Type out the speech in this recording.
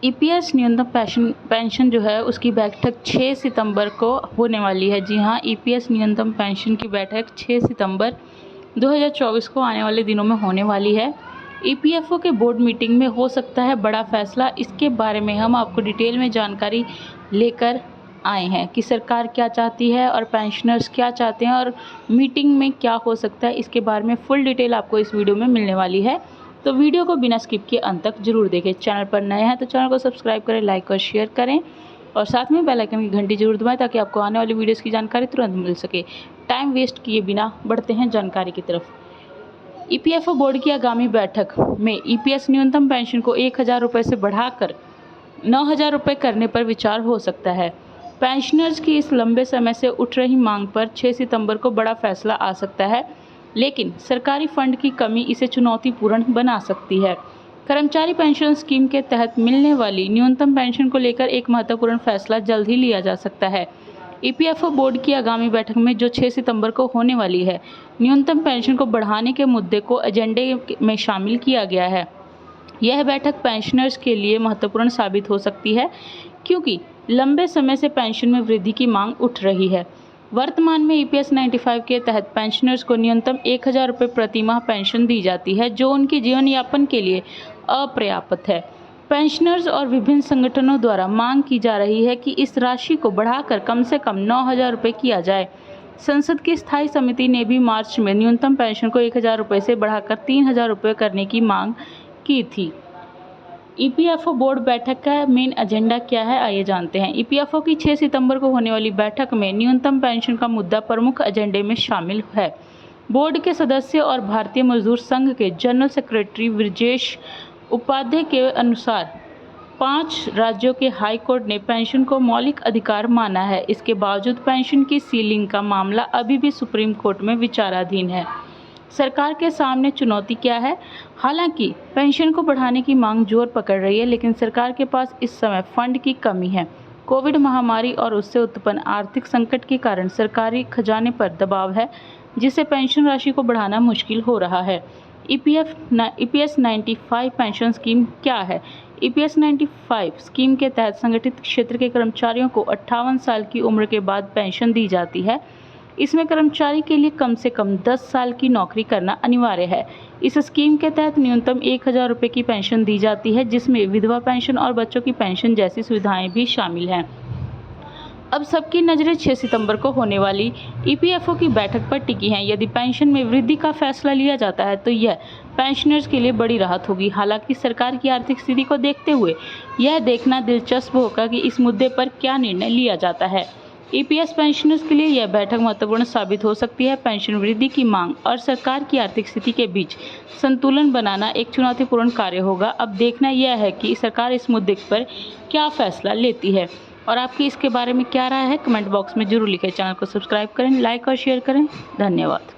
EPS न्यूनतम pension जो है उसकी बैठक 6 सितंबर को होने वाली है। जी हाँ, ईपीएस न्यूनतम पेंशन की बैठक 6 सितंबर 2024 को आने वाले दिनों में होने वाली है। ईपीएफओ के बोर्ड मीटिंग में हो सकता है बड़ा फैसला। इसके बारे में हम आपको डिटेल में जानकारी लेकर आए हैं कि सरकार क्या चाहती है और पेंशनर्स क्या चाहते हैं और मीटिंग में क्या हो सकता है। इसके बारे में फुल डिटेल आपको इस वीडियो में मिलने वाली है, तो वीडियो को बिना स्किप किए अंत तक जरूर देखें। चैनल पर नए हैं तो चैनल को सब्सक्राइब करें, लाइक और शेयर करें और साथ में बेल आइकन की घंटी जरूर दबाएं ताकि आपको आने वाली वीडियोस की जानकारी तुरंत मिल सके। टाइम वेस्ट किए बिना बढ़ते हैं जानकारी की तरफ। ईपीएफओ बोर्ड की आगामी बैठक में ईपीएस न्यूनतम पेंशन को 1000 रुपये से बढ़ाकर 9000 रुपये करने पर विचार हो सकता है। पेंशनर्स की इस लंबे समय से उठ रही मांग पर 6 सितंबर को बड़ा फैसला आ सकता है, लेकिन सरकारी फंड की कमी इसे चुनौतीपूर्ण बना सकती है। कर्मचारी पेंशन स्कीम के तहत मिलने वाली न्यूनतम पेंशन को लेकर एक महत्वपूर्ण फैसला जल्द ही लिया जा सकता है। ईपीएफओ बोर्ड की आगामी बैठक में जो 6 सितंबर को होने वाली है, न्यूनतम पेंशन को बढ़ाने के मुद्दे को एजेंडे में शामिल किया गया है। यह बैठक पेंशनर्स के लिए महत्वपूर्ण साबित हो सकती है क्योंकि लंबे समय से पेंशन में वृद्धि की मांग उठ रही है। वर्तमान में ईपीएस 95 के तहत पेंशनर्स को न्यूनतम 1000 रुपये प्रति माह पेंशन दी जाती है, जो उनके जीवन यापन के लिए अपर्याप्त है। पेंशनर्स और विभिन्न संगठनों द्वारा मांग की जा रही है कि इस राशि को बढ़ाकर कम से कम 9000 रुपये किया जाए। संसद की स्थायी समिति ने भी मार्च में न्यूनतम पेंशन को 1000 रुपये से बढ़ाकर 3000 रुपये करने की मांग की थी। ईपीएफओ बोर्ड बैठक का मेन एजेंडा क्या है, आइए जानते हैं। ईपीएफओ की 6 सितंबर को होने वाली बैठक में न्यूनतम पेंशन का मुद्दा प्रमुख एजेंडे में शामिल है। बोर्ड के सदस्य और भारतीय मजदूर संघ के जनरल सेक्रेटरी ब्रजेश उपाध्याय के अनुसार 5 राज्यों के हाई कोर्ट ने पेंशन को मौलिक अधिकार माना है। इसके बावजूद पेंशन की सीलिंग का मामला अभी भी सुप्रीम कोर्ट में विचाराधीन है। सरकार के सामने चुनौती क्या है? हालांकि पेंशन को बढ़ाने की मांग जोर पकड़ रही है, लेकिन सरकार के पास इस समय फंड की कमी है। कोविड महामारी और उससे उत्पन्न आर्थिक संकट के कारण सरकारी खजाने पर दबाव है, जिससे पेंशन राशि को बढ़ाना मुश्किल हो रहा है। ईपीएस 95 पेंशन स्कीम क्या है? ईपीएस 95 स्कीम के तहत संगठित क्षेत्र के कर्मचारियों को 58 साल की उम्र के बाद पेंशन दी जाती है। इसमें कर्मचारी के लिए कम से कम 10 साल की नौकरी करना अनिवार्य है। इस स्कीम के तहत न्यूनतम 1000 रुपये की पेंशन दी जाती है, जिसमें विधवा पेंशन और बच्चों की पेंशन जैसी सुविधाएं भी शामिल हैं। अब सबकी नज़रें 6 सितंबर को होने वाली ईपीएफओ की बैठक पर टिकी हैं। यदि पेंशन में वृद्धि का फैसला लिया जाता है तो यह पेंशनर्स के लिए बड़ी राहत होगी। हालांकि सरकार की आर्थिक स्थिति को देखते हुए यह देखना दिलचस्प होगा कि इस मुद्दे पर क्या निर्णय लिया जाता है। ईपीएस पेंशनर्स के लिए यह बैठक महत्वपूर्ण साबित हो सकती है। पेंशन वृद्धि की मांग और सरकार की आर्थिक स्थिति के बीच संतुलन बनाना एक चुनौतीपूर्ण कार्य होगा। अब देखना यह है कि सरकार इस मुद्दे पर क्या फैसला लेती है और आपकी इसके बारे में क्या राय है, कमेंट बॉक्स में जरूर लिखें। चैनल को सब्सक्राइब करें, लाइक और शेयर करें। धन्यवाद।